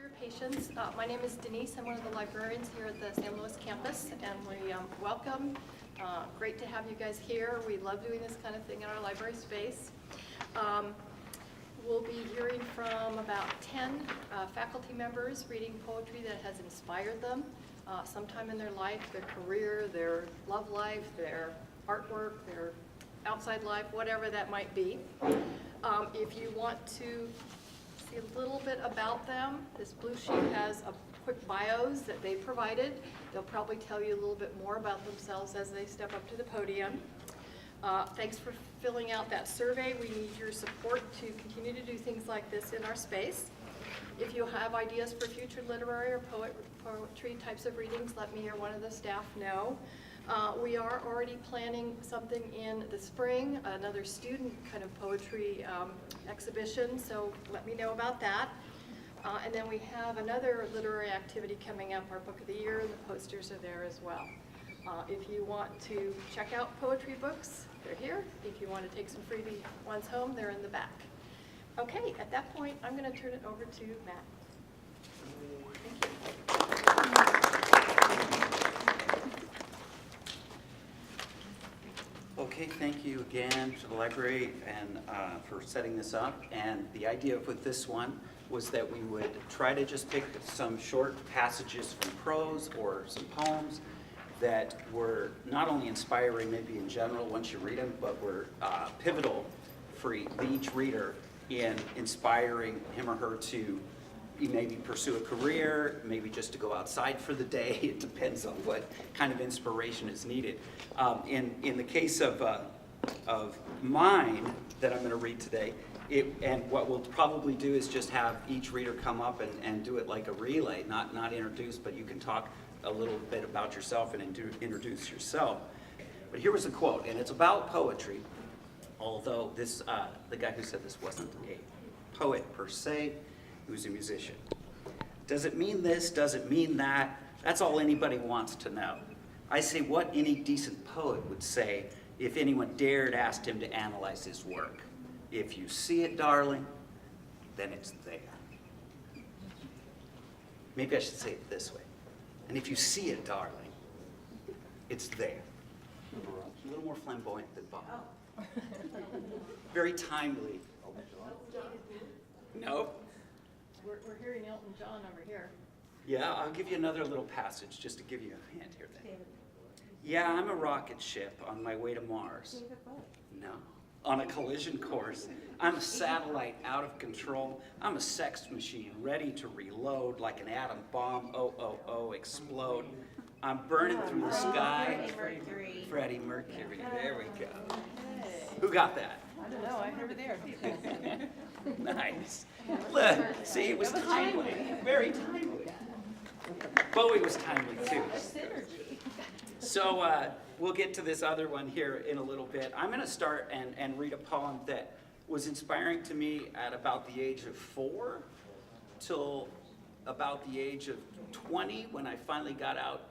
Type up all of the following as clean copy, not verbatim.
For your patience, my name is Denise. I'm one of the librarians here at the San Luis campus, and we welcome. Great to have you guys here. We love doing this kind of thing in our library space. We'll be hearing from about 10 faculty members reading poetry that has inspired them sometime in their life, their career, their love life, their artwork, their outside life, whatever that might be. If you want to see a little bit about them, this blue sheet has a quick bios that they provided. They'll probably tell you a little bit more about themselves as they step up to the podium. Thanks for filling out that survey. We need your support to continue to do things like this in our space. If you have ideas for future literary or poetry types of readings, let me or one of the staff know. We are already planning something in the spring, another student kind of poetry exhibition, so let me know about that. And then we have another literary activity coming up, our Book of the Year, and the posters are there as well. If you want to check out poetry books, they're here. If you want to take some freebie ones home, they're in the back. Okay, at that point, I'm going to turn it over to Matt. Thank you. Okay, thank you again to the library and for setting this up. And the idea with this one was that we would try to just pick some short passages from prose or some poems that were not only inspiring maybe in general once you read them, but were pivotal for each reader in inspiring him or her to maybe pursue a career, maybe just to go outside for the day. It depends on what kind of inspiration is needed. In the case of mine that I'm going to read today, and what we'll probably do is just have each reader come up and do it like a relay, not introduce, but you can talk a little bit about yourself and introduce yourself. But here was a quote, and it's about poetry, although this the guy who said this wasn't a poet per se, he was a musician. Does it mean this? Does it mean that? That's all anybody wants to know. I say what any decent poet would say if anyone dared ask him to analyze his work. If you see it, darling, then it's there. Maybe I should say it this way. And if you see it, darling, it's there. A little more flamboyant than Bob. Oh. Very timely. Nope. We're hearing Elton John over here. Yeah, I'll give you another little passage just to give you a hint here then. Yeah, I'm a rocket ship on my way to Mars. No, on a collision course. I'm a satellite out of control. I'm a sex machine ready to reload like an atom bomb. Oh, oh, oh, explode. I'm burning through the sky. Freddie Mercury. There we go. Who got that? I don't know, I heard it there. Nice. Look, see, it was timely. Very timely. Bowie was timely too. So we'll get to this other one here in a little bit. I'm going to start and read a poem that was inspiring to me at about the age of 4 till about the age of 20 when I finally got out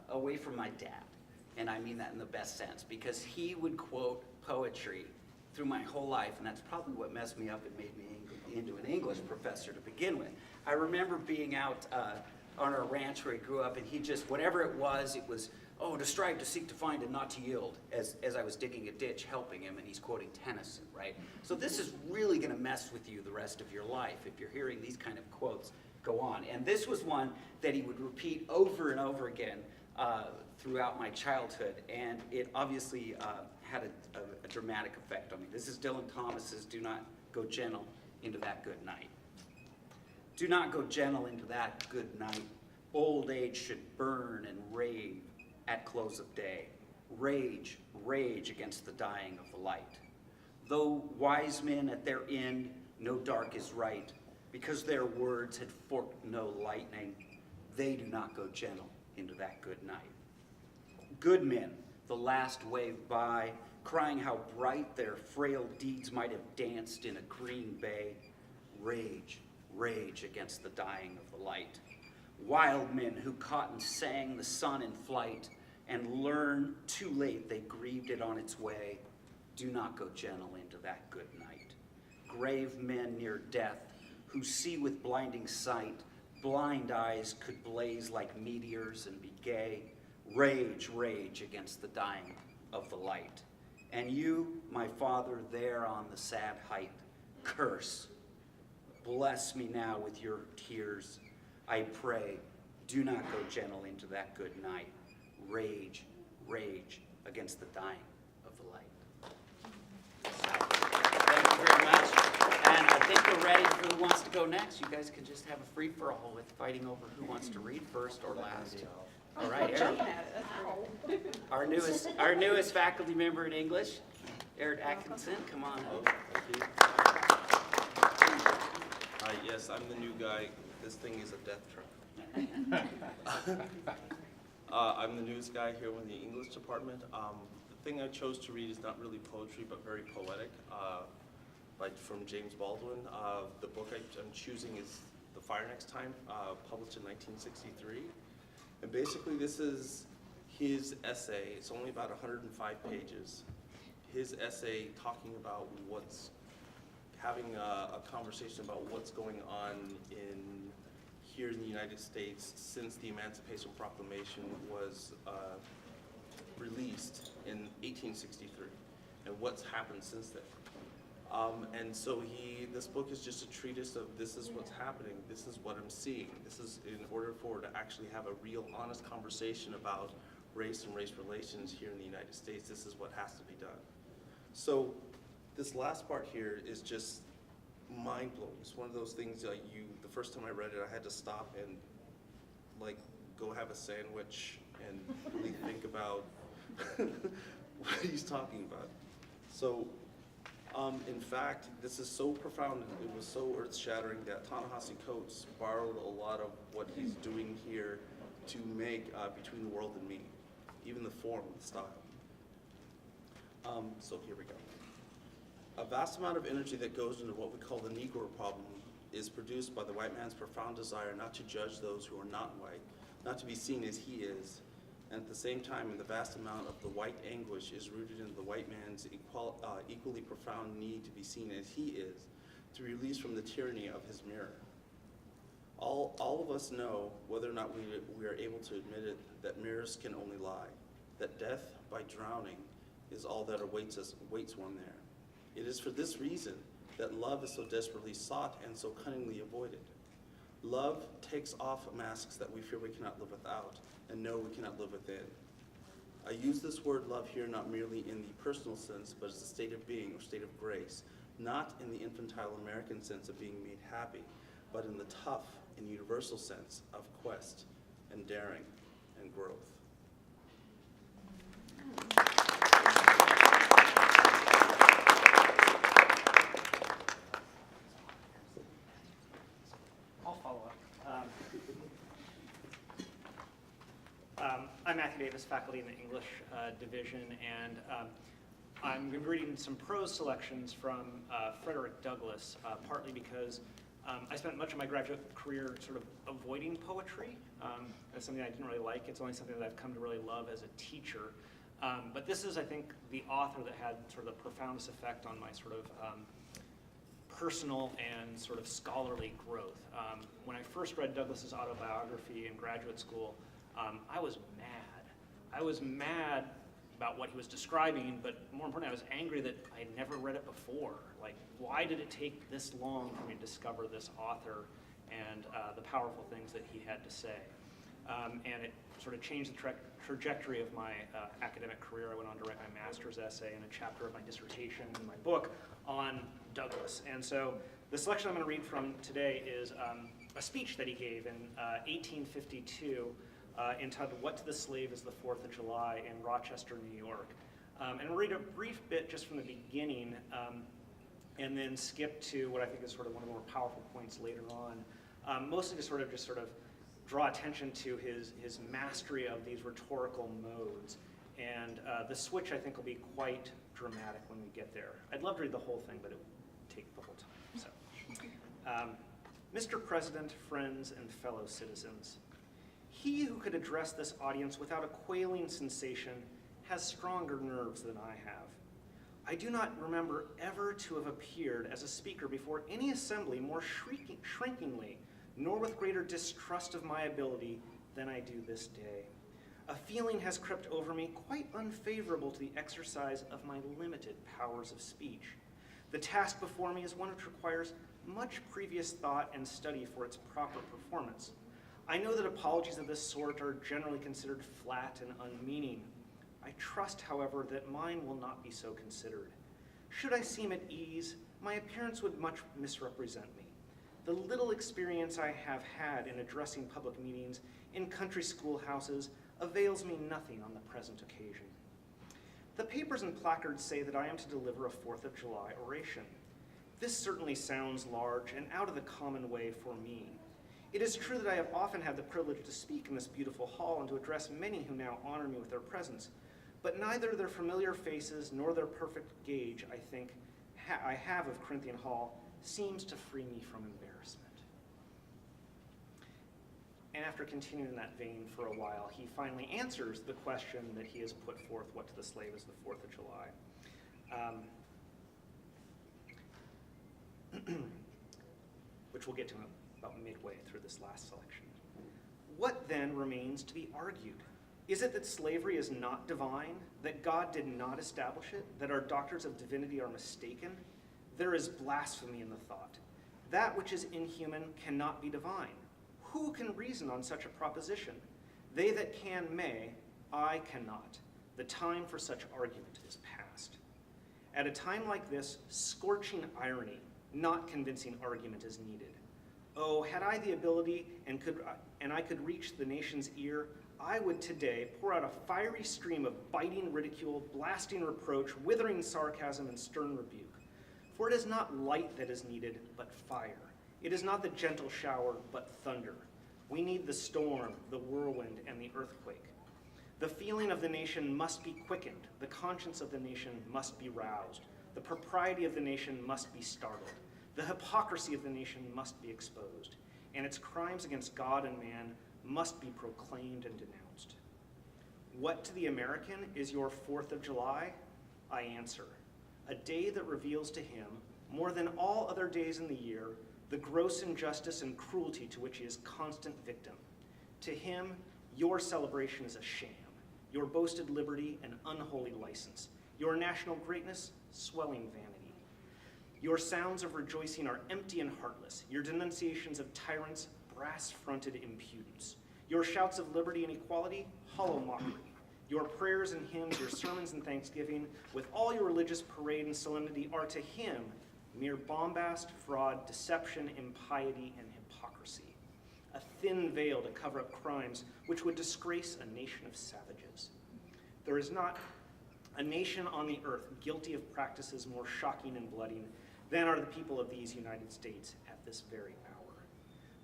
away from my dad. And I mean that in the best sense, because he would quote poetry through my whole life, and that's probably what messed me up and made me into an English professor to begin with. I remember being out on our ranch where he grew up, and he just, whatever it was, oh, to strive, to seek, to find, and not to yield, as I was digging a ditch helping him, and he's quoting Tennyson, right? So this is really going to mess with you the rest of your life if you're hearing these kind of quotes go on. And this was one that he would repeat over and over again throughout my childhood, and it obviously had a dramatic effect on me. This is Dylan Thomas's "Do Not Go Gentle into That Good Night." Do not go gentle into that good night. Old age should burn and rave at close of day. Rage, rage against the dying of the light. Though wise men at their end know dark is right, because their words had forked no lightning, they do not go gentle into that good night. Good men, the last wave by, crying how bright their frail deeds might have danced in a green bay. Rage, rage against the dying of the light. Wild men who caught and sang the sun in flight, and learned too late they grieved it on its way. Do not go gentle into that good night. Grave men near death, who see with blinding sight, blind eyes could blaze like meteors and be gay, rage, rage against the dying of the light. And you, my Father, there on the sad height, curse. Bless me now with your tears. I pray, do not go gentle into that good night. Rage, rage against the dying of the light. Thank you very much. And I think we're ready for who wants to go next. You guys can just have a free-for-all with fighting over who wants to read first or last. All right, Eric. Our newest faculty member in English, Eric Atkinson, come on up. Yes, I'm the new guy. This thing is a death trap. I'm the newest guy here in the English department. The thing I chose to read is not really poetry, but very poetic, from James Baldwin. The book I'm choosing is The Fire Next Time, published in 1963. And basically this is his essay. It's only about 105 pages. His essay talking about having a conversation about what's going on here in the United States since the Emancipation Proclamation was released in 1863, and what's happened since then. And so this book is just a treatise of this is what's happening, this is what I'm seeing. This is in order to actually have a real honest conversation about race and race relations here in the United States, this is what has to be done. So this last part here is just mind-blowing. It's one of those things that the first time I read it, I had to stop and go have a sandwich and really think about what he's talking about. So, in fact, this is so profound, it was so earth-shattering that Ta-Nehisi Coates borrowed a lot of what he's doing here to make Between the World and Me, even the form, the style. So here we go. A vast amount of energy that goes into what we call the Negro problem is produced by the white man's profound desire not to judge those who are not white, not to be seen as he is, and at the same time, the vast amount of the white anguish is rooted in the white man's equally profound need to be seen as he is, to be released from the tyranny of his mirror. All of us know, whether or not we are able to admit it, that mirrors can only lie, that death by drowning is all that awaits one there. It is for this reason that love is so desperately sought and so cunningly avoided. Love takes off masks that we fear we cannot live without and know we cannot live within. I use this word love here not merely in the personal sense, but as a state of being or state of grace, not in the infantile American sense of being made happy, but in the tough and universal sense of quest and daring and growth. I'll follow up. I'm Matthew Davis, faculty in the English division, and I'm going to be reading some prose selections from Frederick Douglass, partly because I spent much of my graduate career sort of avoiding poetry. That's something I didn't really like. It's only something that I've come to really love as a teacher. But this is, I think, the author that had sort of the profoundest effect on my sort of personal and sort of scholarly growth. When I first read Douglass's autobiography in graduate school, I was mad. I was mad about what he was describing, but more importantly, I was angry that I had never read it before. Like, why did it take this long for me to discover this author and the powerful things that he had to say? And it sort of changed the trajectory of my academic career. I went on to write my master's essay and a chapter of my dissertation in my book on Douglass. And so the selection I'm going to read from today is a speech that he gave in 1852 entitled "What to the Slave is the 4th of July" in Rochester, New York. And I'll read a brief bit just from the beginning and then skip to what I think is sort of one of the more powerful points later on, mostly to sort of draw attention to his mastery of these rhetorical modes. And the switch, I think, will be quite dramatic when we get there. I'd love to read the whole thing, but it would take the whole time. So, Mr. President, friends, and fellow citizens, he who could address this audience without a quailing sensation has stronger nerves than I have. I do not remember ever to have appeared as a speaker before any assembly more shrinkingly, nor with greater distrust of my ability than I do this day. A feeling has crept over me quite unfavorable to the exercise of my limited powers of speech. The task before me is one which requires much previous thought and study for its proper performance. I know that apologies of this sort are generally considered flat and unmeaning. I trust, however, that mine will not be so considered. Should I seem at ease, my appearance would much misrepresent me. The little experience I have had in addressing public meetings in country schoolhouses avails me nothing on the present occasion. The papers and placards say that I am to deliver a 4th of July oration. This certainly sounds large and out of the common way for me. It is true that I have often had the privilege to speak in this beautiful hall and to address many who now honor me with their presence, but neither their familiar faces nor their perfect gauge, I think, I have of Corinthian Hall seems to free me from embarrassment. And after continuing in that vein for a while, he finally answers the question that he has put forth, what to the slave is the 4th of July, which we'll get to about midway through this last selection. What then remains to be argued? Is it that slavery is not divine, that God did not establish it, that our doctors of divinity are mistaken? There is blasphemy in the thought. That which is inhuman cannot be divine. Who can reason on such a proposition? They that can may, I cannot. The time for such argument is past. At a time like this, scorching irony, not convincing argument is needed. Oh, had I the ability and I could reach the nation's ear, I would today pour out a fiery stream of biting ridicule, blasting reproach, withering sarcasm, and stern rebuke. For it is not light that is needed, but fire. It is not the gentle shower, but thunder. We need the storm, the whirlwind, and the earthquake. The feeling of the nation must be quickened. The conscience of the nation must be roused. The propriety of the nation must be startled. The hypocrisy of the nation must be exposed. And its crimes against God and man must be proclaimed and denounced. What to the American is your 4th of July? I answer, a day that reveals to him, more than all other days in the year, the gross injustice and cruelty to which he is constant victim. To him, your celebration is a sham, your boasted liberty an unholy license, your national greatness swelling vanity. Your sounds of rejoicing are empty and heartless, your denunciations of tyrants brass-fronted impudence, your shouts of liberty and equality hollow mockery, your prayers and hymns, your sermons and thanksgiving, with all your religious parade and solemnity are to him mere bombast, fraud, deception, impiety, and hypocrisy, a thin veil to cover up crimes which would disgrace a nation of savages. There is not a nation on the earth guilty of practices more shocking and bloody than are the people of these United States at this very hour.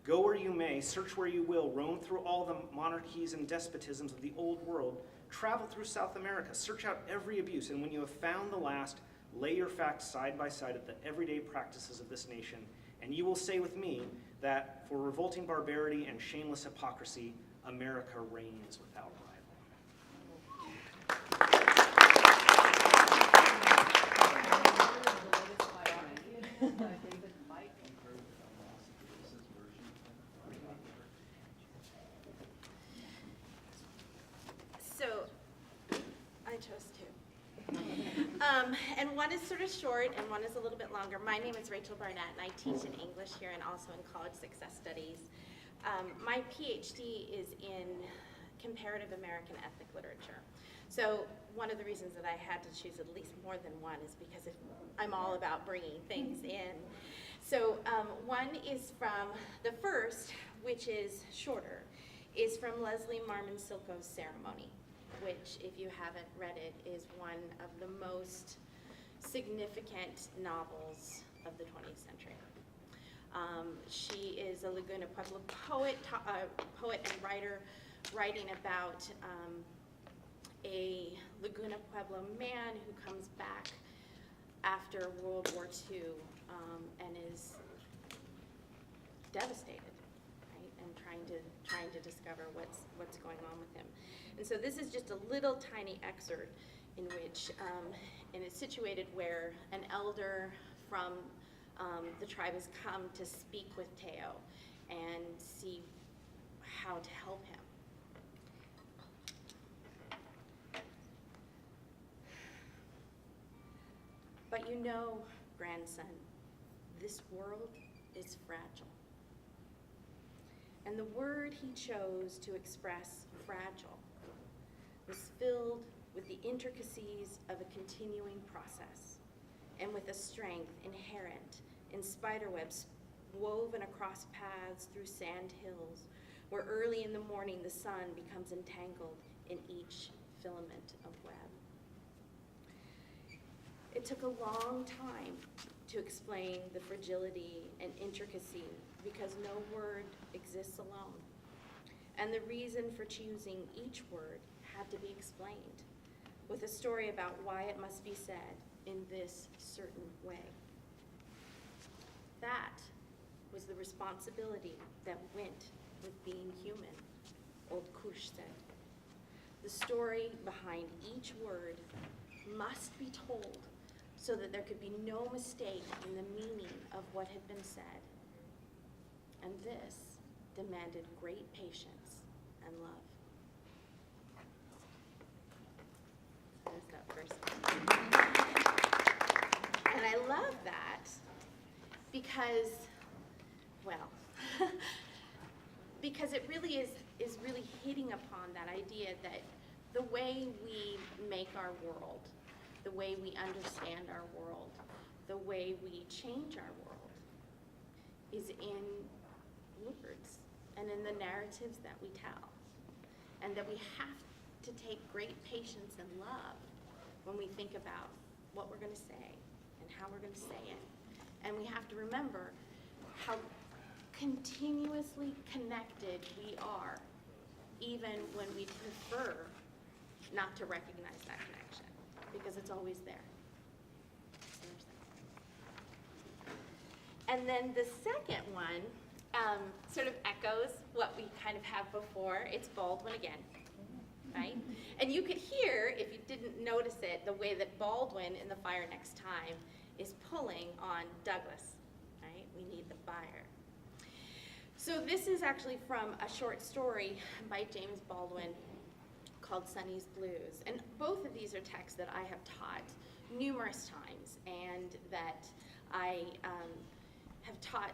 Go where you may, search where you will, roam through all the monarchies and despotisms of the old world, travel through South America, search out every abuse, and when you have found the last, lay your facts side by side of the everyday practices of this nation, and you will say with me that for revolting barbarity and shameless hypocrisy, America reigns without So, I chose two. And one is sort of short and one is a little bit longer. My name is Rachel Barnett and I teach in English here and also in college success studies. My PhD is in comparative American ethnic literature. So one of the reasons that I had to choose at least more than one is because I'm all about bringing things in. So one is from the first, which is shorter, is from Leslie Marmon Silko's Ceremony, which, if you haven't read it, is one of the most significant novels of the 20th century. She is a Laguna Pueblo poet and writer, writing about a Laguna Pueblo man who comes back after World War II and is devastated, right, and trying to discover what's going on with him. And so this is just a little tiny excerpt in which, and it's situated where an elder from the tribe has come to speak with Teo and see how to help him. But you know, grandson, this world is fragile. And the word he chose to express fragile was filled with the intricacies of a continuing process and with a strength inherent in spiderwebs woven across paths through sand hills, where early in the morning the sun becomes entangled in each filament of web. It took a long time to explain the fragility and intricacy because no word exists alone. And the reason for choosing each word had to be explained with a story about why it must be said in this certain way. That was the responsibility that went with being human, old Kush said. The story behind each word must be told so that there could be no mistake in the meaning of what had been said. And this demanded great patience and love. There's that first one. And I love that because, well, because it really is really hitting upon that idea that the way we make our world, the way we understand our world, the way we change our world is in words and in the narratives that we tell. And that we have to take great patience and love when we think about what we're going to say and how we're going to say it. And we have to remember how continuously connected we are, even when we prefer not to recognize that connection, because it's always there. And then the second one sort of echoes what we kind of have before. It's Baldwin again, right? And you could hear, if you didn't notice it, the way that Baldwin in The Fire Next Time is pulling on Douglas, right? We need the fire. So this is actually from a short story by James Baldwin called Sonny's Blues. And both of these are texts that I have taught numerous times and that I have taught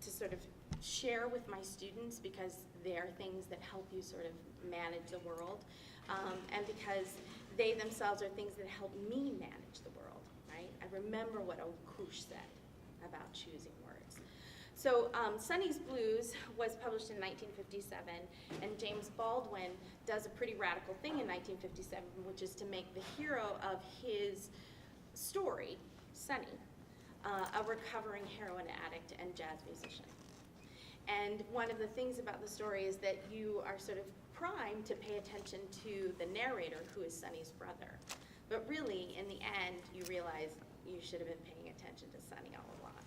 to sort of share with my students because they are things that help you sort of manage the world, and because they themselves are things that help me manage the world, right? I remember what old Kush said about choosing words. So Sonny's Blues was published in 1957, and James Baldwin does a pretty radical thing in 1957, which is to make the hero of his story, Sonny, a recovering heroin addict and jazz musician. And one of the things about the story is that you are sort of primed to pay attention to the narrator, who is Sonny's brother. But really, in the end, you realize you should have been paying attention to Sonny all along.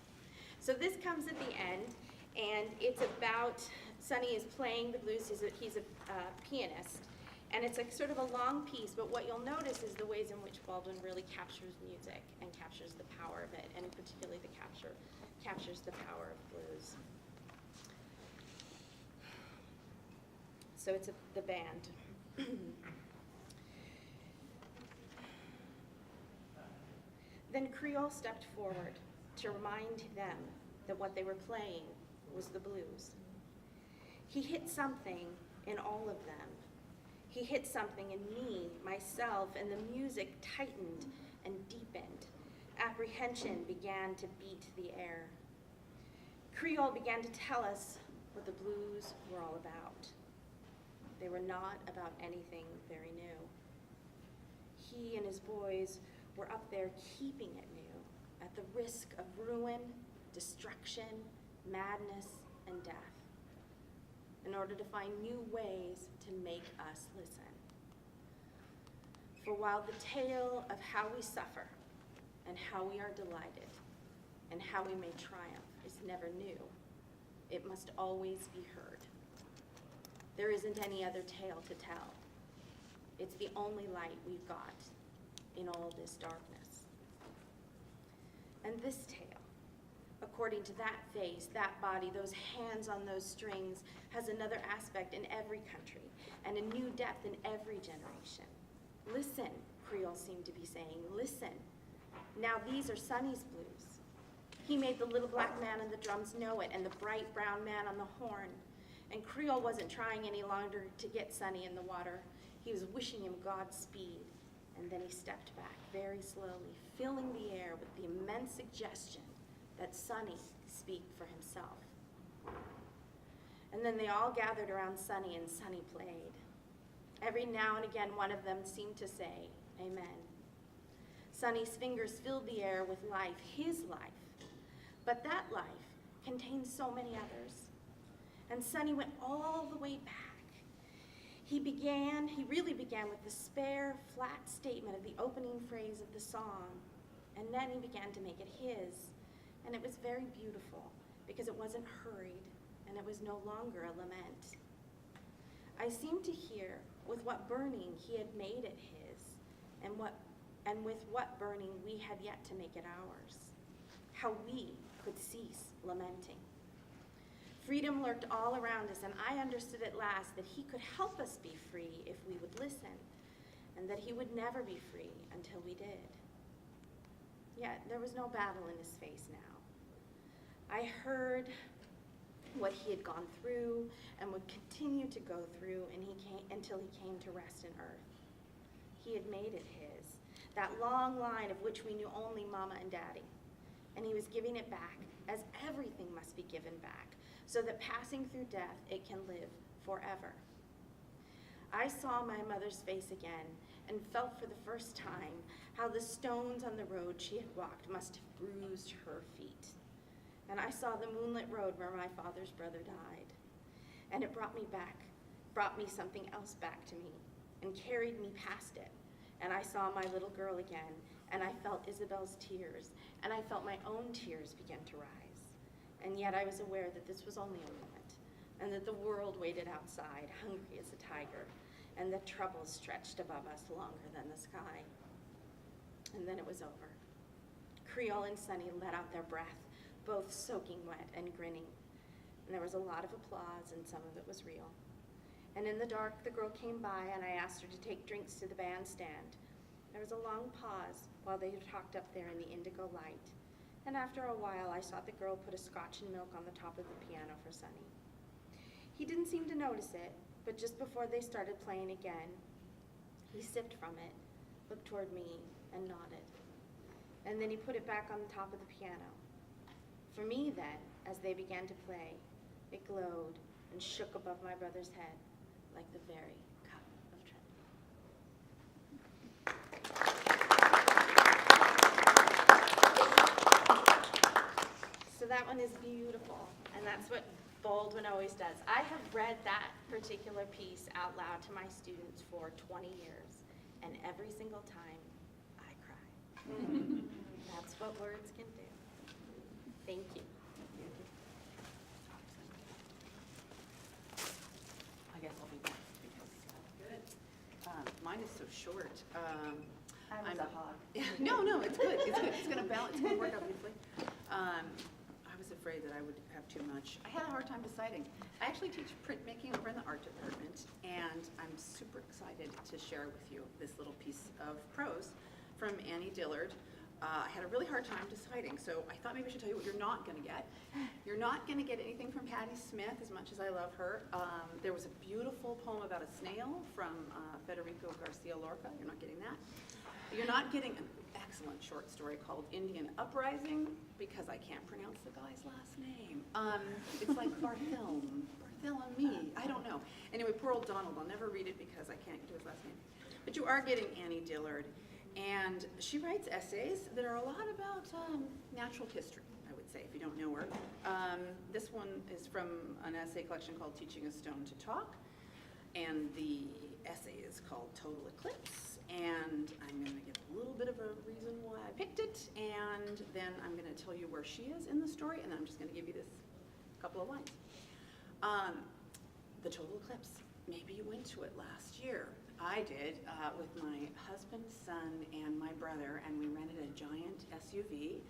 So this comes at the end, and it's about, Sonny is playing the blues, he's a pianist, and it's like sort of a long piece, but what you'll notice is the ways in which Baldwin really captures music and captures the power of it, and particularly captures the power of blues. So it's the band. Then Creole stepped forward to remind them that what they were playing was the blues. He hit something in all of them. He hit something in me, myself, and the music tightened and deepened. Apprehension began to beat the air. Creole began to tell us what the blues were all about. They were not about anything very new. He and his boys were up there keeping it new, at the risk of ruin, destruction, madness, and death, in order to find new ways to make us listen. For while the tale of how we suffer and how we are delighted and how we may triumph is never new, it must always be heard. There isn't any other tale to tell. It's the only light we've got, in all this darkness. And this tale, according to that face, that body, those hands on those strings, has another aspect in every country and a new depth in every generation. Listen, Creole seemed to be saying, listen. Now these are Sonny's blues. He made the little black man on the drums know it and the bright brown man on the horn. And Creole wasn't trying any longer to get Sonny in the water. He was wishing him Godspeed. And then he stepped back very slowly, filling the air with the immense suggestion that Sonny speak for himself. And then they all gathered around Sonny, and Sonny played. Every now and again, one of them seemed to say, amen. Sonny's fingers filled the air with life, his life. But that life contained so many others. And Sonny went all the way back. He really began with the spare, flat statement of the opening phrase of the song. And then he began to make it his. And it was very beautiful because it wasn't hurried and it was no longer a lament. I seemed to hear with what burning he had made it his and with what burning we had yet to make it ours. How we could cease lamenting. Freedom lurked all around us, and I understood at last that he could help us be free if we would listen, and that he would never be free until we did. Yet there was no battle in his face now. I heard what he had gone through and would continue to go through until he came to rest in earth. He had made it his, that long line of which we knew only Mama and Daddy, and he was giving it back, as everything must be given back, so that passing through death, it can live forever. I saw my mother's face again and felt for the first time how the stones on the road she had walked must have bruised her feet. And I saw the moonlit road where my father's brother died. And it brought me something else back to me and carried me past it. And I saw my little girl again, and I felt Isabel's tears, and I felt my own tears begin to rise. And yet I was aware that this was only a moment, and that the world waited outside, hungry as a tiger, and that troubles stretched above us longer than the sky. And then it was over. Creole and Sonny let out their breath, both soaking wet and grinning. And there was a lot of applause, and some of it was real. And in the dark, the girl came by, and I asked her to take drinks to the bandstand. There was a long pause while they talked up there in the indigo light. And after a while, I saw the girl put a scotch and milk on the top of the piano for Sonny. He didn't seem to notice it, but just before they started playing again, he sipped from it, looked toward me, and nodded. And then he put it back on the top of the piano. For me then, as they began to play, it glowed and shook above my brother's head like the very cup of Trinity. So that one is beautiful, and that's what Baldwin always does. I have read that particular piece out loud to my students for 20 years, and every single time I cry. That's what words can do. Thank you. I guess I'll be next because mine is so short. I was a hog. No, it's good. It's good. It's gonna balance. It's gonna work out beautifully. I was afraid that I would have too much. I had a hard time deciding. I actually teach printmaking over in the art department, and I'm super excited to share with you this little piece of prose from Annie Dillard. I had a really hard time deciding, so I thought maybe I should tell you what you're not going to get. You're not going to get anything from Patti Smith, as much as I love her. There was a beautiful poem about a snail from Federico Garcia Lorca. You're not getting that. You're not getting an excellent short story called Indian Uprising, because I can't pronounce the guy's last name. It's like Barthélemy. I don't know. Anyway, poor old Donald. I'll never read it because I can't do his last name. But you are getting Annie Dillard. And she writes essays that are a lot about natural history, I would say, if you don't know her. This one is from an essay collection called Teaching a Stone to Talk. And the essay is called Total Eclipse. And I'm going to give a little bit of a reason why I picked it. And then I'm going to tell you where she is in the story. And then I'm just going to give you this couple of lines. The total eclipse. Maybe you went to it last year. I did with my husband, son, and my brother, and we rented a giant SUV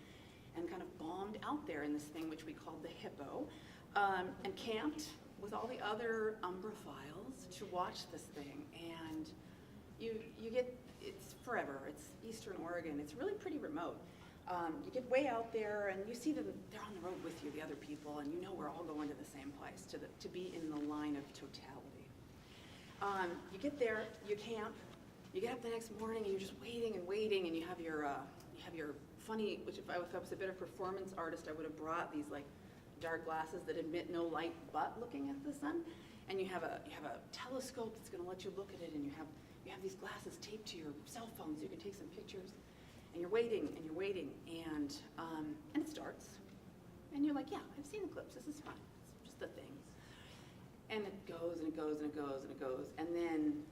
and kind of bombed out there in this thing which we called the Hippo, and camped with all the other Umbraphiles to watch this thing. And you get, it's forever, it's Eastern Oregon, it's really pretty remote. You get way out there and you see them, they're on the road with you, the other people, and you know we're all going to the same place, to be in the line of totality. You get there, you camp, you get up the next morning and you're just waiting and waiting, and you have your funny, which if I was a better performance artist, I would have brought these like dark glasses that emit no light but looking at the sun. And you have a telescope that's going to let you look at it, and you have these glasses taped to your cell phone so you can take some pictures. And you're waiting and you're waiting, and it starts, and you're like, yeah, I've seen the clips. This is fun. It's just the thing. And it goes and it goes and it goes and it goes, and then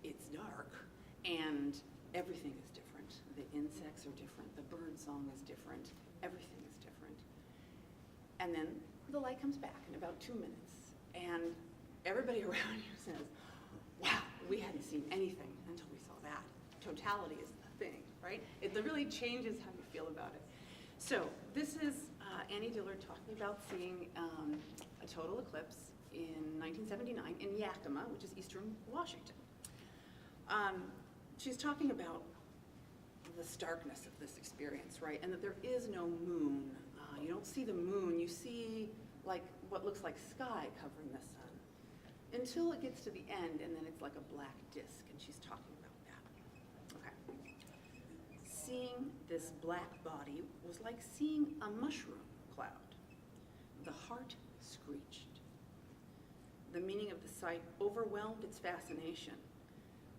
it's dark, and everything is different. The insects are different. The bird song is different. Everything is different. And then the light comes back in about 2 minutes, and everybody around you says, wow, we hadn't seen anything until we saw that. Totality is the thing, right? It really changes how you feel about it. So this is Annie Dillard talking about seeing a total eclipse in 1979 in Yakima, which is eastern Washington. She's talking about the starkness of this experience, right? And that there is no moon. You don't see the moon. You see like what looks like sky covering the sun until it gets to the end, and then it's like a black disc, and she's talking about that. Okay. Seeing this black body was like seeing a mushroom cloud. The heart screeched. The meaning of the sight overwhelmed its fascination.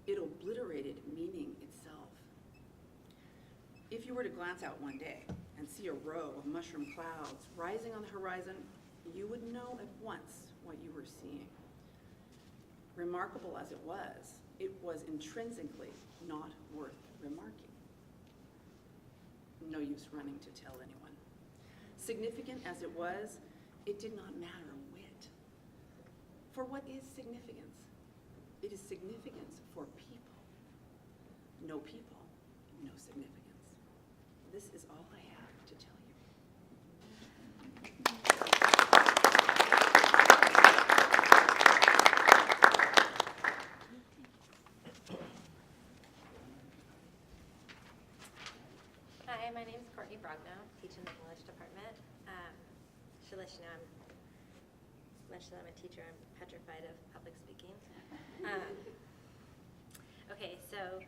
It obliterated meaning itself. If you were to glance out one day and see a row of mushroom clouds rising on the horizon, you would know at once what you were seeing. Remarkable as it was intrinsically not worth remarking. No use running to tell anyone. Significant as it was, it did not matter a whit. For what is significance? It is significance for people. No people, no significance. This is all I have to tell you. Hi, my name is Courtney Brogno, teach in the English department. Should let you know I'm a teacher. I'm petrified of public speaking. Okay, so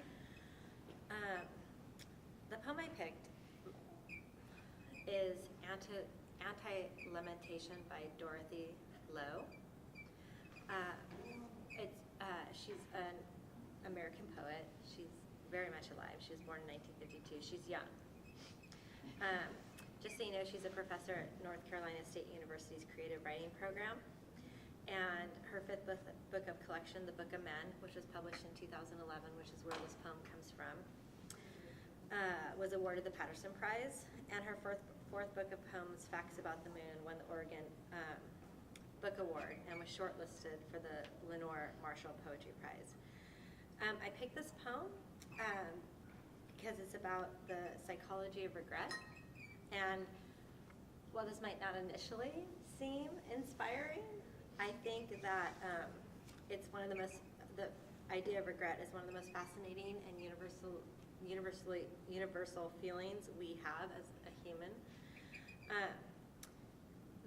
the poem I picked is Anti-Lamentation by Dorothy Lowe. She's an American poet. She's very much alive. She was born in 1952. She's young. Just so you know, she's a professor at North Carolina State University's Creative Writing Program. And her fifth book of collection, The Book of Men, which was published in 2011, which is where this poem comes from, was awarded the Patterson Prize. And her fourth book of poems, Facts About the Moon, won the Oregon Book Award and was shortlisted for the Lenore Marshall Poetry Prize. I picked this poem because it's about the psychology of regret. And while this might not initially seem inspiring, I think that it's one of the idea of regret is one of the most fascinating and universal feelings we have as a human.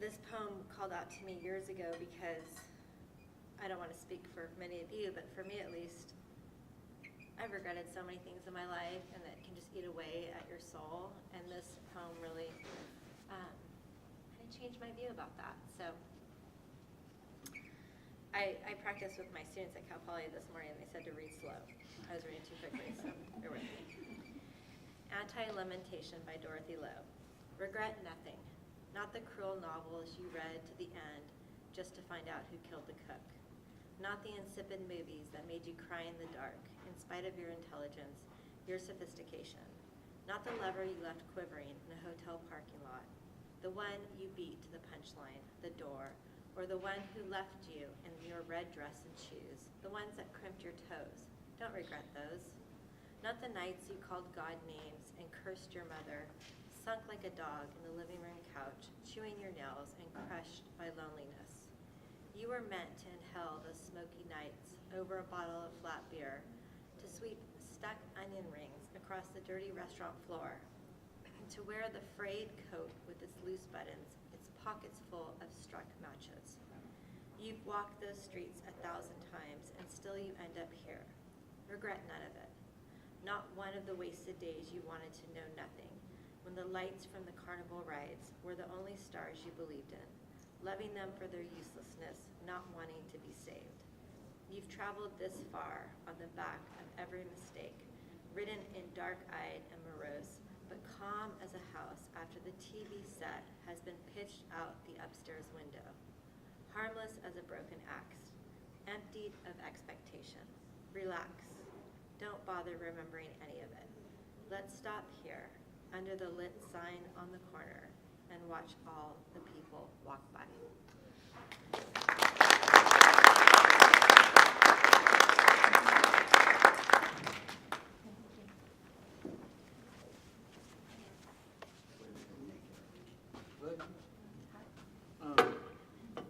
This poem called out to me years ago because I don't want to speak for many of you, but for me at least, I've regretted so many things in my life, and that can just eat away at your soul. And this poem really kind of changed my view about that. So I practiced with my students at Cal Poly this morning, and they said to read slow. I was reading too quickly, so bear with me. Anti-Lamentation by Dorothy Lowe. Regret nothing, not the cruel novels you read to the end just to find out who killed the cook. Not the insipid movies that made you cry in the dark, in spite of your intelligence, your sophistication. Not the lever you left quivering in a hotel parking lot. The one you beat to the punchline, the door, or the one who left you in your red dress and shoes, the ones that crimped your toes. Don't regret those. Not the nights you called God names and cursed your mother, sunk like a dog in the living room couch, chewing your nails and crushed by loneliness. You were meant to inhale those smoky nights over a bottle of flat beer, to sweep stuck onion rings across the dirty restaurant floor, to wear the frayed coat with its loose buttons, its pockets full of struck matches. You've walked those streets 1,000 times, and still you end up here. Regret none of it. Not one of the wasted days you wanted to know nothing, when the lights from the carnival rides were the only stars you believed in, loving them for their uselessness, not wanting to be saved. You've traveled this far on the back of every mistake, ridden in dark-eyed and morose, but calm as a house after the TV set has been pitched out the upstairs window. Harmless as a broken axe, emptied of expectation. Relax. Don't bother remembering any of it. Let's stop here, under the lit sign on the corner, and watch all the people walk by.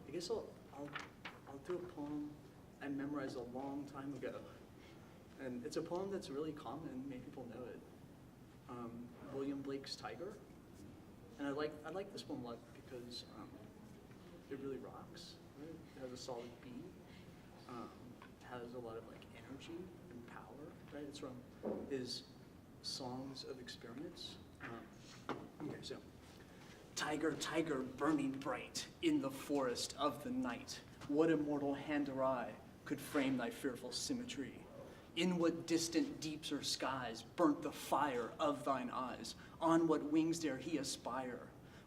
I guess I'll do a poem I memorized a long time ago, and it's a poem that's really common. Many people know it. William Blake's Tiger, and I like this poem a lot because it really rocks. Right? It has a solid beat, has a lot of like energy and power. Right? It's from his Songs of Experience. Okay, so. Tiger, tiger, burning bright in the forest of the night, what immortal hand or eye could frame thy fearful symmetry? In what distant deeps or skies burnt the fire of thine eyes? On what wings dare he aspire?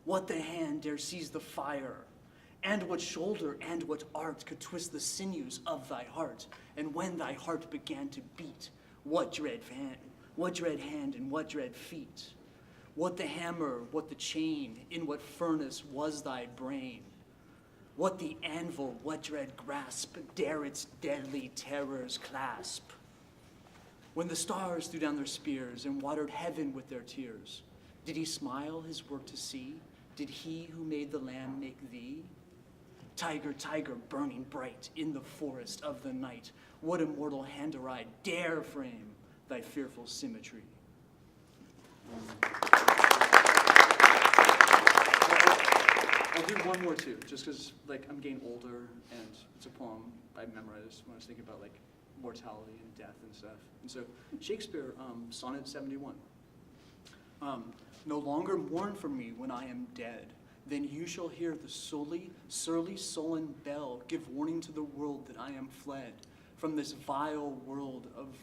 What the hand dare seize the fire? And what shoulder and what art could twist the sinews of thy heart? And when thy heart began to beat, what dread hand and what dread feet? What the hammer, what the chain, in what furnace was thy brain? What the anvil, what dread grasp, dare its deadly terrors clasp? When the stars threw down their spears and watered heaven with their tears, did he smile his work to see? Did he who made the lamb make thee? Tiger, tiger, burning bright in the forest of the night, what immortal hand or eye dare frame thy fearful symmetry? I'll do one more too, just because like I'm getting older and it's a poem I memorized when I was thinking about like mortality and death and stuff. And so Shakespeare, Sonnet 71. No longer mourn for me when I am dead. Then you shall hear the surly, sullen bell give warning to the world that I am fled from this vile world of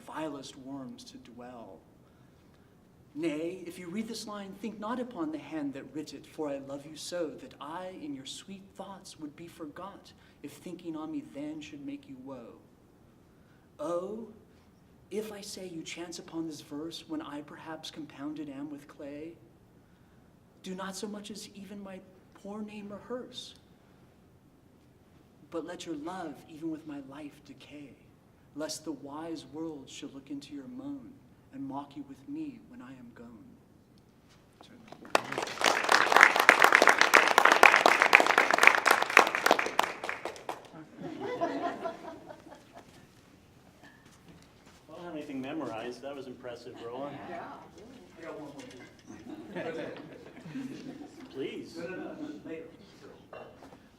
vilest worms to dwell. Nay, if you read this line, think not upon the hand that writ it, for I love you so, that I in your sweet thoughts would be forgot, if thinking on me then should make you woe. Oh, if I say you chance upon this verse, when I perhaps compounded am with clay, do not so much as even my poor name rehearse, but let your love even with my life decay, lest the wise world should look into your moan, and mock you with me when I am gone. I don't have anything memorized. That was impressive, Roland. I got one more. Please. No, later.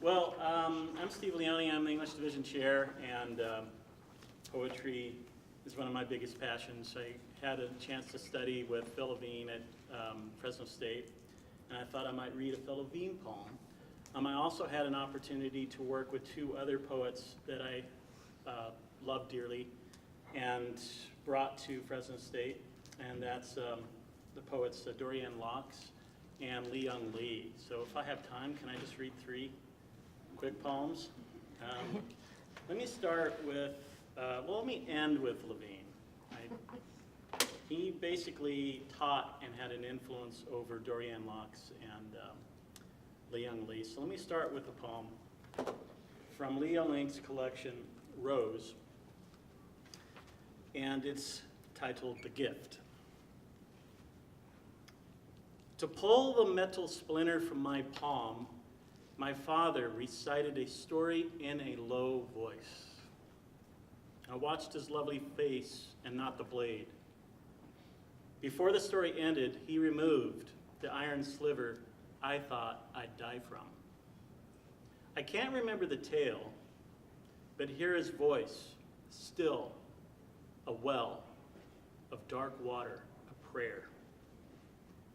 Well, I'm Steve Leone. I'm the English Division Chair, and poetry is one of my biggest passions. I had a chance to study with Phil Levine at Fresno State, and I thought I might read a Phil Levine poem. I also had an opportunity to work with two other poets that I love dearly and brought to Fresno State, and that's the poets Durian Locks and Lee Young Lee. So if I have time, can I just read three quick poems? Let me start with, let me end with Levine. He basically taught and had an influence over Durian Locks and Young Lee. So let me start with a poem from Leo Link's collection, Prose, and it's titled The Gift. To pull the metal splinter from my palm, my father recited a story in a low voice. I watched his lovely face and not the blade. Before the story ended, he removed the iron sliver I thought I'd die from. I can't remember the tale, but hear his voice, still, a well of dark water, a prayer.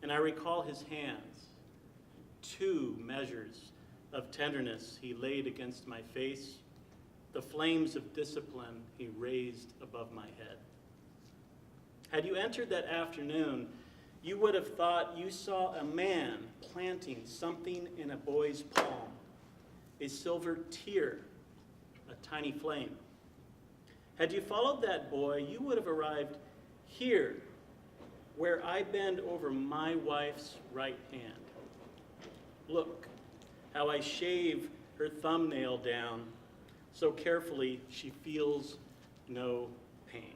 And I recall his hands, 2 measures of tenderness he laid against my face, the flames of discipline he raised above my head. Had you entered that afternoon, you would have thought you saw a man planting something in a boy's palm, a silver tear, a tiny flame. Had you followed that boy, you would have arrived here, where I bend over my wife's right hand. Look how I shave her thumbnail down so carefully she feels no pain.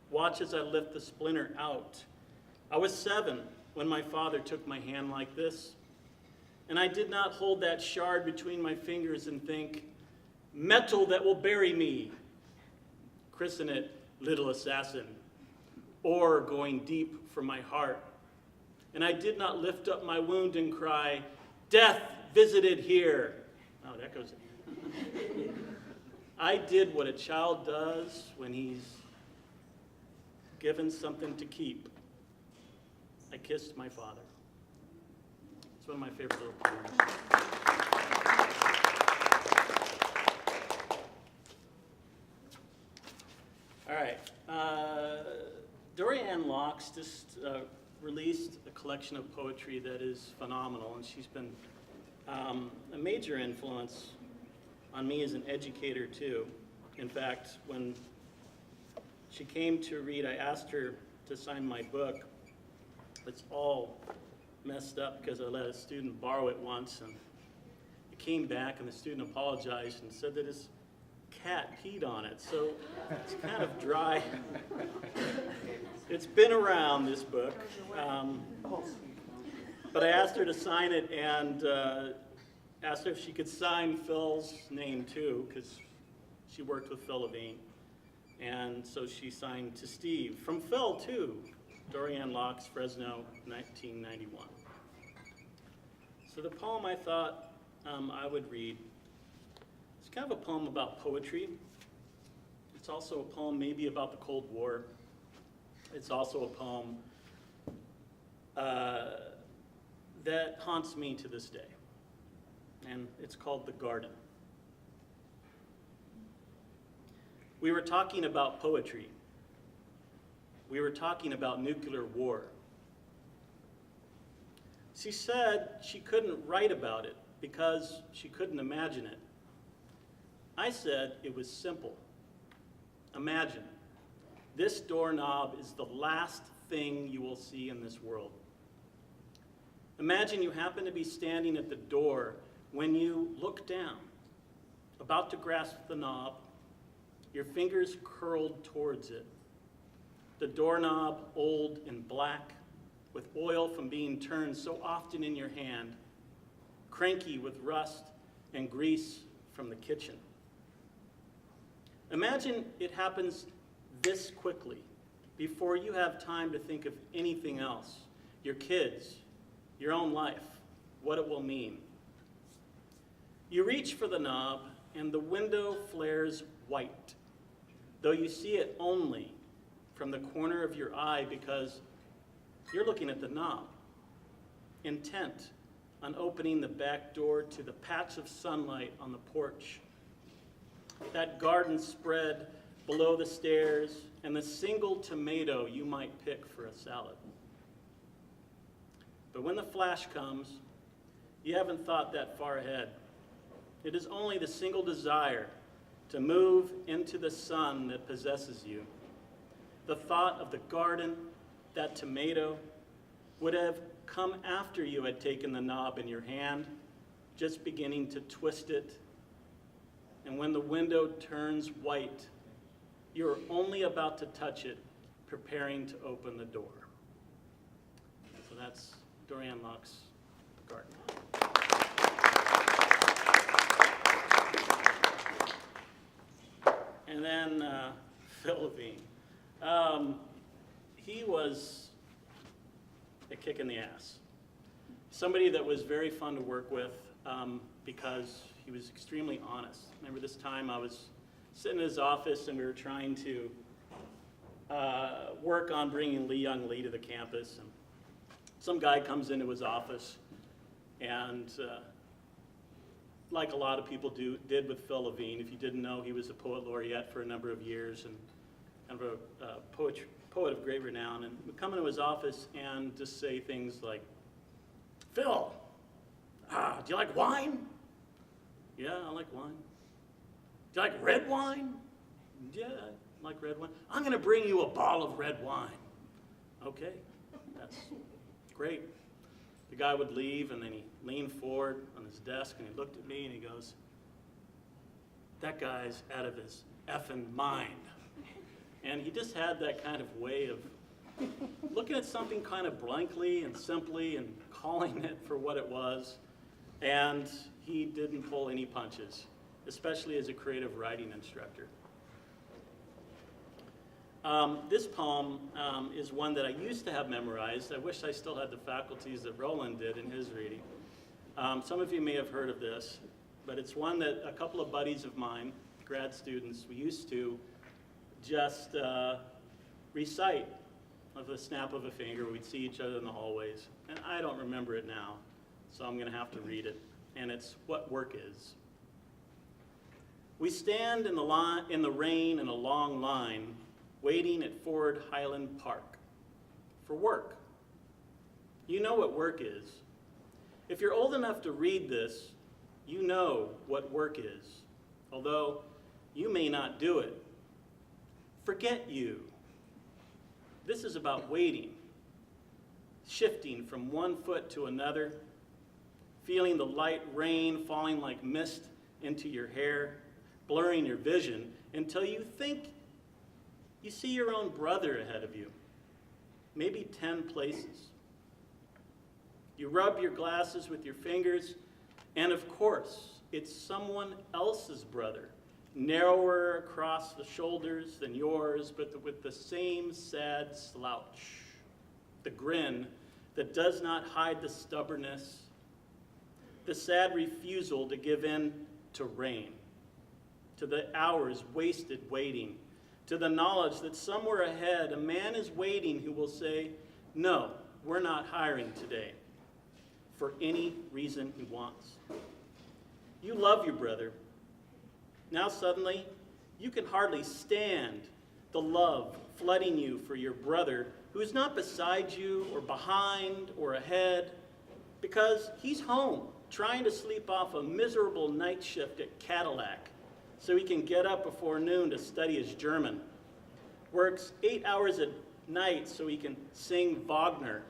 Watch as I lift the splinter out. I was 7 when my father took my hand like this, and I did not hold that shard between my fingers and think, metal that will bury me. Christen it Little Assassin, or going deep for my heart. And I did not lift up my wound and cry, death visited here. Oh, that goes. I did what a child does when he's given something to keep. I kissed my father. It's one of my favorite little poems. All right. Durian Locks just released a collection of poetry that is phenomenal, and she's been a major influence on me as an educator, too. In fact, when she came to read, I asked her to sign my book. It's all messed up because I let a student borrow it once, and it came back, and the student apologized and said that his cat peed on it, so it's kind of dry. It's been around, this book, but I asked her to sign it, and asked her if she could sign Phil's name too, because she worked with Phil Levine, and so she signed to Steve. From Phil too, Durian Locks, Fresno, 1991. So the poem I thought I would read, it's kind of a poem about poetry. It's also a poem maybe about the Cold War. It's also a poem that haunts me to this day. And it's called The Garden. We were talking about poetry. We were talking about nuclear war. She said she couldn't write about it because she couldn't imagine it. I said it was simple. Imagine, this doorknob is the last thing you will see in this world. Imagine you happen to be standing at the door when you look down, about to grasp the knob, your fingers curled towards it. The doorknob, old and black, with oil from being turned so often in your hand, cranky with rust and grease from the kitchen. Imagine it happens this quickly, before you have time to think of anything else, your kids, your own life, what it will mean. You reach for the knob, and the window flares white, though you see it only from the corner of your eye because you're looking at the knob, intent on opening the back door to the patch of sunlight on the porch, that garden spread below the stairs, and the single tomato you might pick for a salad. But when the flash comes, you haven't thought that far ahead. It is only the single desire to move into the sun that possesses you. The thought of the garden, that tomato, would have come after you had taken the knob in your hand, just beginning to twist it. And when the window turns white, you're only about to touch it, preparing to open the door. So that's Durian Locks, The Garden. And then Phil Levine. He was a kick in the ass. Somebody that was very fun to work with because he was extremely honest. Remember this time I was sitting in his office and we were trying to work on bringing Young Lee to the campus. And some guy comes into his office and like a lot of people did with Phil Levine, if you didn't know, he was a poet laureate for a number of years and kind of a poet of great renown. And would come into his office and just say things like, Phil, do you like wine? Yeah, I like wine. Do you like red wine? Yeah, I like red wine. I'm going to bring you a bottle of red wine. Okay, that's great. The guy would leave, and then he leaned forward on his desk, and he looked at me, and he goes, that guy's out of his effing mind. And he just had that kind of way of looking at something kind of blankly and simply and calling it for what it was. And he didn't pull any punches, especially as a creative writing instructor. This poem is one that I used to have memorized. I wish I still had the faculties that Roland did in his reading. Some of you may have heard of this, but it's one that a couple of buddies of mine, grad students, we used to just recite of the snap of a finger. We'd see each other in the hallways, and I don't remember it now, so I'm going to have to read it, and it's What Work Is. We stand in the rain in a long line, waiting at Ford Highland Park for work. You know what work is. If you're old enough to read this, you know what work is, although you may not do it. Forget you. This is about waiting, shifting from one foot to another, feeling the light rain falling like mist into your hair, blurring your vision until you think you see your own brother ahead of you, maybe 10 places. You rub your glasses with your fingers, and of course, it's someone else's brother, narrower across the shoulders than yours, but with the same sad slouch, the grin that does not hide the stubbornness, the sad refusal to give in to rain, to the hours wasted waiting, to the knowledge that somewhere ahead a man is waiting who will say, no, we're not hiring today, for any reason he wants. You love your brother. Now suddenly, you can hardly stand the love flooding you for your brother who is not beside you or behind or ahead, because he's home trying to sleep off a miserable night shift at Cadillac so he can get up before noon to study his German, works 8 hours a night so he can sing Wagner,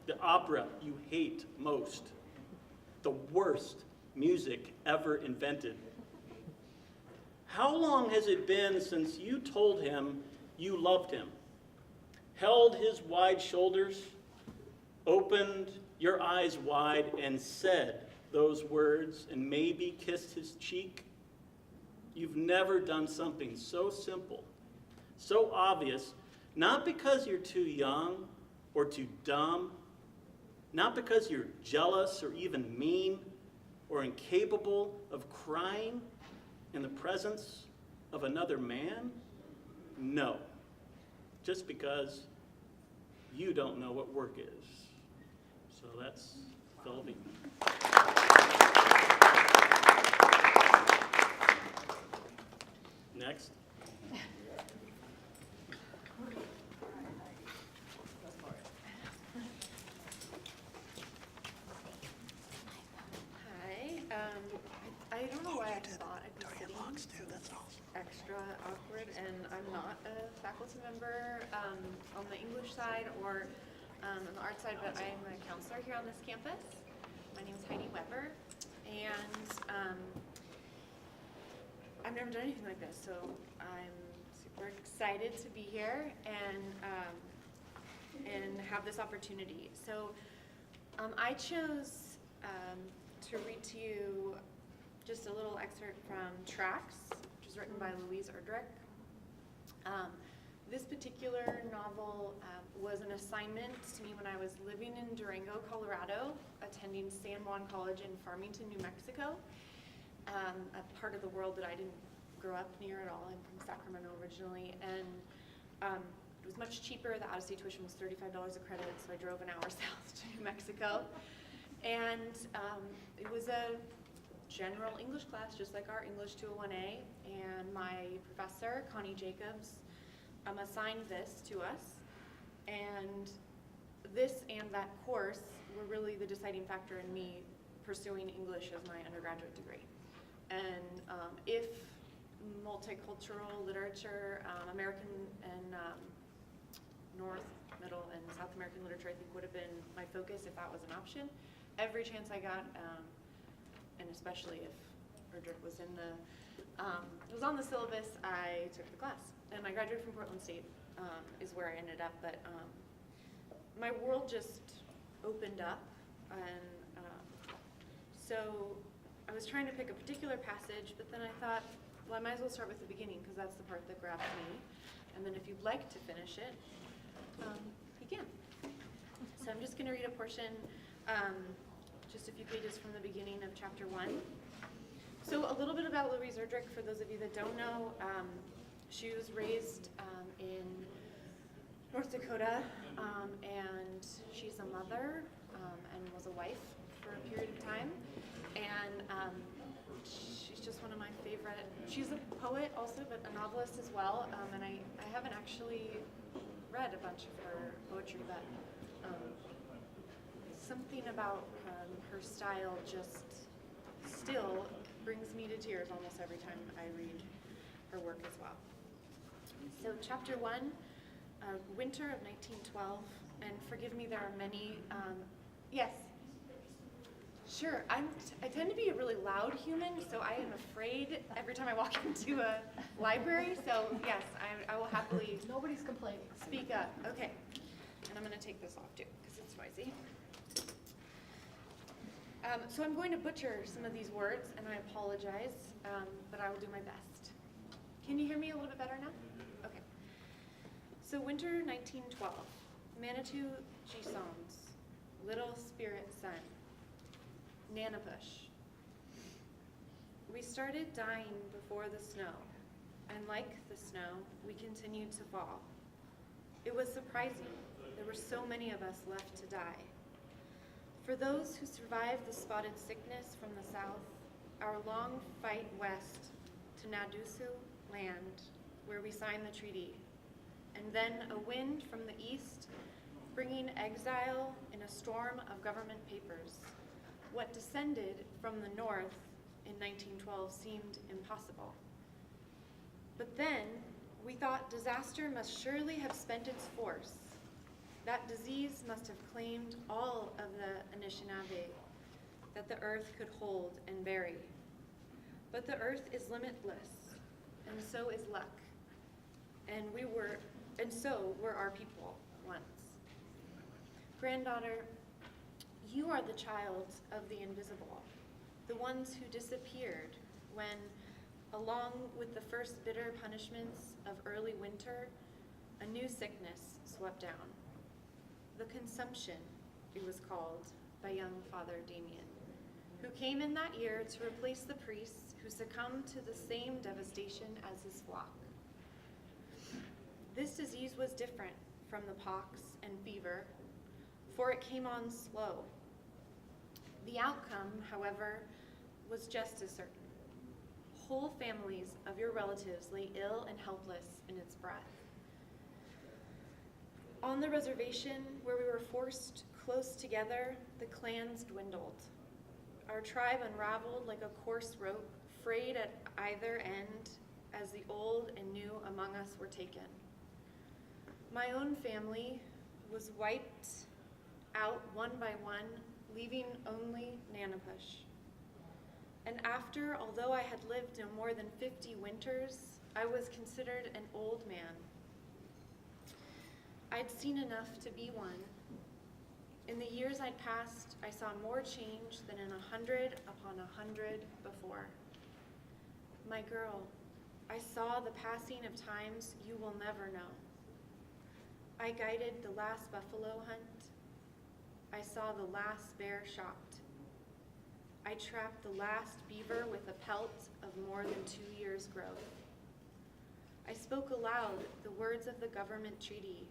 the opera you hate most, the worst music ever invented. How long has it been since you told him you loved him, held his wide shoulders, opened your eyes wide and said those words and maybe kissed his cheek? You've never done something so simple, so obvious, not because you're too young or too dumb, not because you're jealous or even mean or incapable of crying in the presence of another man? No, just because you don't know what work is. So that's Phil Levine. Next. Hi. I don't know why I thought I'd be sitting. That's extra awkward, and I'm not a faculty member on the English side or on the art side, but I'm a counselor here on this campus. My name is Heidi Weber, and I've never done anything like this, so I'm super excited to be here and have this opportunity. So I chose to read to you just a little excerpt from Tracks, which was written by Louise Erdrich. This particular novel was an assignment to me when I was living in Durango, Colorado, attending San Juan College in Farmington, New Mexico, a part of the world that I didn't grow up near at all. I'm from Sacramento originally, and it was much cheaper. The out-of-state tuition was $35 a credit, so I drove an hour south to New Mexico. And it was a general English class, just like our English 201A, and my professor, Connie Jacobs, assigned this to us, and this and that course were really the deciding factor in me pursuing English as my undergraduate degree. And if multicultural literature, American and North, Middle, and South American literature, I think would have been my focus if that was an option. Every chance I got, and especially if Erdrich was in the, was on the syllabus, I took the class. And I graduated from Portland State, is where I ended up, but my world just opened up, and so I was trying to pick a particular passage, but then I thought, well, I might as well start with the beginning, because that's the part that grabbed me, and then if you'd like to finish it, you can. So I'm just going to read a portion, just a few pages from the beginning of chapter 1. So a little bit about Louise Erdrich, for those of you that don't know. She was raised in North Dakota, and she's a mother and was a wife for a period of time. And she's just one of my favorite. She's a poet also, but a novelist as well. And I haven't actually read a bunch of her poetry, but something about her style just still brings me to tears almost every time I read her work as well. So chapter 1, winter of 1912, and forgive me, there are many, yes? Sure, I tend to be a really loud human, so I am afraid every time I walk into a library, so yes, I will happily Nobody's complaining. speak up. Okay, and I'm going to take this off too, because it's noisy. So I'm going to butcher some of these words, and I apologize, but I will do my best. Can you hear me a little bit better now? Okay. So winter 1912, Manitou Gisons, Little Spirit Sun, Nanabush. We started dying before the snow, and like the snow, we continued to fall. It was surprising. There were so many of us left to die. For those who survived the spotted sickness from the south, our long fight west to Nadusu land, where we signed the treaty, and then a wind from the east, bringing exile in a storm of government papers. What descended from the north in 1912 seemed impossible. But then we thought disaster must surely have spent its force. That disease must have claimed all of the Anishinaabe that the earth could hold and bury. But the earth is limitless, and so is luck. And so were our people once. Granddaughter, you are the child of the invisible, the ones who disappeared when, along with the first bitter punishments of early winter, a new sickness swept down. The consumption, it was called by young Father Damien, who came in that year to replace the priests who succumbed to the same devastation as his flock. This disease was different from the pox and fever, for it came on slow. The outcome, however, was just as certain. Whole families of your relatives lay ill and helpless in its breath. On the reservation, where we were forced close together, the clans dwindled. Our tribe unraveled like a coarse rope, frayed at either end, as the old and new among us were taken. My own family was wiped out one by one, leaving only Nanapush. And after, although I had lived no more than 50 winters, I was considered an old man. I'd seen enough to be one. In the years I'd passed, I saw more change than in 100 upon 100 before. My girl, I saw the passing of times you will never know. I guided the last buffalo hunt. I saw the last bear shot. I trapped the last beaver with a pelt of more than 2 years' growth. I spoke aloud the words of the government treaty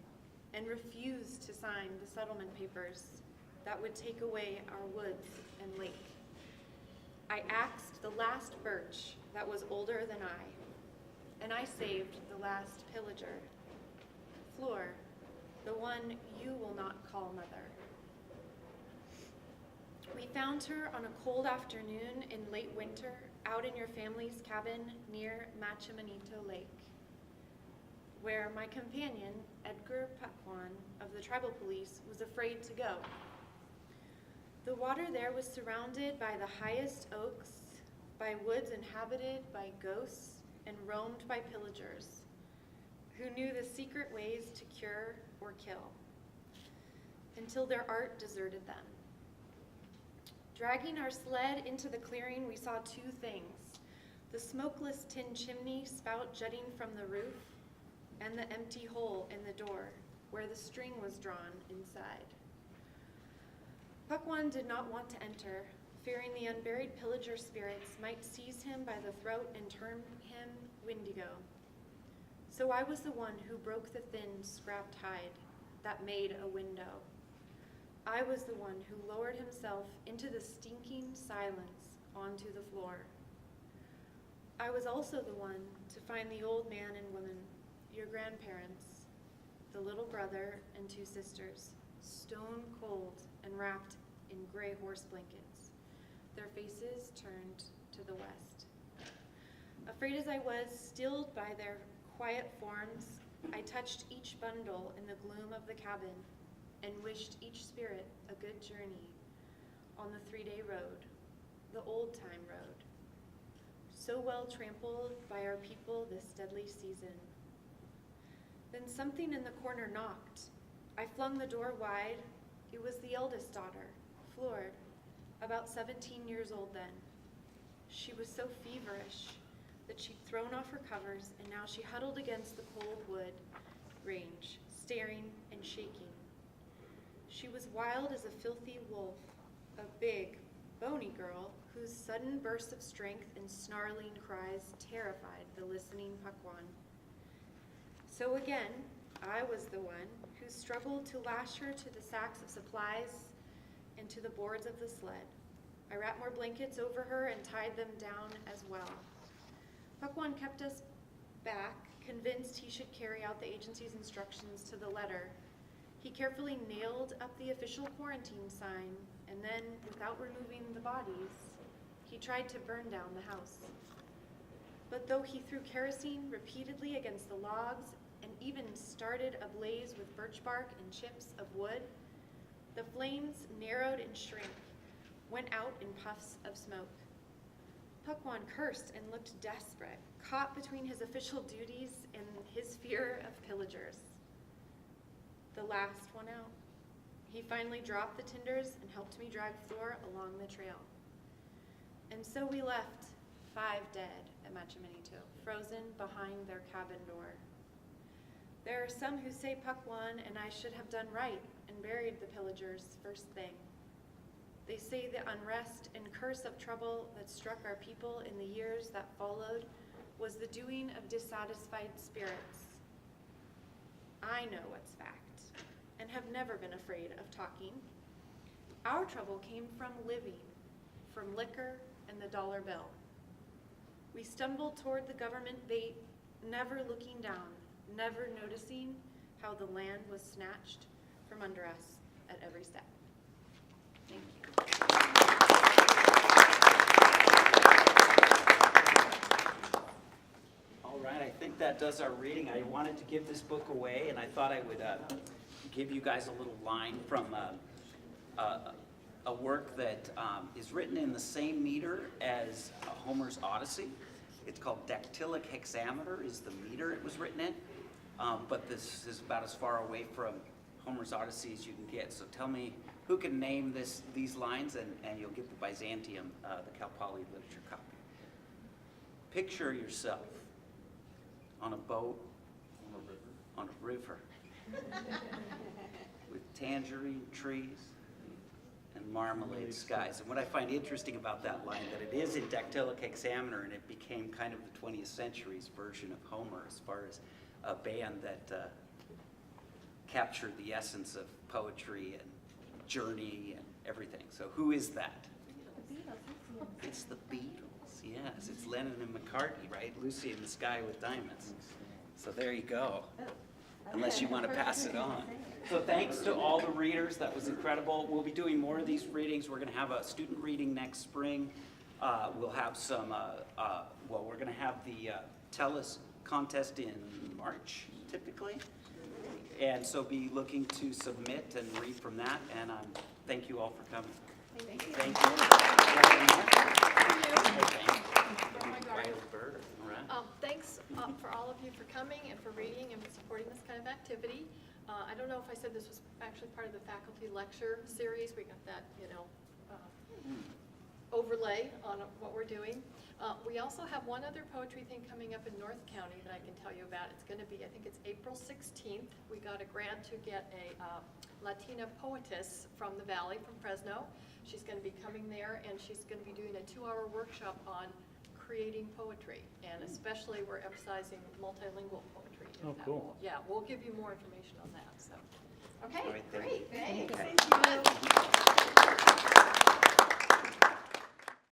and refused to sign the settlement papers that would take away our woods and lake. I axed the last birch that was older than I, and I saved the last pillager, Fleur, the one you will not call mother. We found her on a cold afternoon in late winter out in your family's cabin near Machimanito Lake, where my companion, Edgar Paquan of the tribal police, was afraid to go. The water there was surrounded by the highest oaks, by woods inhabited by ghosts and roamed by pillagers, who knew the secret ways to cure or kill, until their art deserted them. Dragging our sled into the clearing, we saw two things: the smokeless tin chimney spout jutting from the roof, and the empty hole in the door where the string was drawn inside. Paquan did not want to enter, fearing the unburied pillager spirits might seize him by the throat and turn him Wendigo. So I was the one who broke the thin, scrapped hide that made a window. I was the one who lowered himself into the stinking silence onto the floor. I was also the one to find the old man and woman, your grandparents, the little brother and 2 sisters, stone cold and wrapped in gray horse blankets, their faces turned to the west. Afraid as I was, stilled by their quiet forms, I touched each bundle in the gloom of the cabin and wished each spirit a good journey on the 3-day road, the old-time road, so well trampled by our people this deadly season. Then something in the corner knocked. I flung the door wide. It was the eldest daughter, Fleur, about 17 years old then. She was so feverish that she'd thrown off her covers, and now she huddled against the cold wood range, staring and shaking. She was wild as a filthy wolf, a big, bony girl whose sudden bursts of strength and snarling cries terrified the listening Paquan. So again, I was the one who struggled to lash her to the sacks of supplies and to the boards of the sled. I wrapped more blankets over her and tied them down as well. Paquan kept us back, convinced he should carry out the agency's instructions to the letter. He carefully nailed up the official quarantine sign, and then, without removing the bodies, he tried to burn down the house. But though he threw kerosene repeatedly against the logs and even started a blaze with birch bark and chips of wood, the flames narrowed and shrank, went out in puffs of smoke. Paquan cursed and looked desperate, caught between his official duties and his fear of pillagers. The last one out. He finally dropped the tinders and helped me drag Fleur along the trail. And so we left 5 dead at Machimanito, frozen behind their cabin door. There are some who say Paquan and I should have done right and buried the pillagers first thing. They say the unrest and curse of trouble that struck our people in the years that followed was the doing of dissatisfied spirits. I know what's fact, and have never been afraid of talking. Our trouble came from living, from liquor and the dollar bill. We stumbled toward the government bait, never looking down, never noticing how the land was snatched from under us at every step. Thank you. All right, I think that does our reading. I wanted to give this book away, and I thought I would give you guys a little line from a work that is written in the same meter as Homer's Odyssey. It's called dactylic hexameter is the meter it was written in. But this is about as far away from Homer's Odyssey as you can get. So tell me who can name these lines, and you'll get the Byzantium, the Cal Poly literature copy. Picture yourself on a boat on a river with tangerine trees and marmalade skies. And what I find interesting about that line, that it is in dactylic hexameter, and it became kind of the 20th century's version of Homer as far as a band that captured the essence of poetry and journey and everything. So who is that? It's the Beatles, yes. It's Lennon and McCartney, right? Lucy in the Sky with Diamonds. So there you go, unless you want to pass it on. So thanks to all the readers. That was incredible. We'll be doing more of these readings. We're going to have a student reading next spring. We'll have some, we're going to have the Tell Us contest in March, typically. And so be looking to submit and read from that. And thank you all for coming. Thank you. Thank you. Thanks for all of you for coming and for reading and for supporting this kind of activity. I don't know if I said this was actually part of the faculty lecture series. We got that, overlay on what we're doing. We also have one other poetry thing coming up in North County that I can tell you about. It's going to be, I think it's April 16th. We got a grant to get a Latina poetess from the Valley, from Fresno. She's going to be coming there, and she's going to be doing a 2-hour workshop on creating poetry, and especially we're emphasizing multilingual poetry. Oh, cool. Yeah, we'll give you more information on that. So, okay, All right, great, thanks. Okay. Thank you.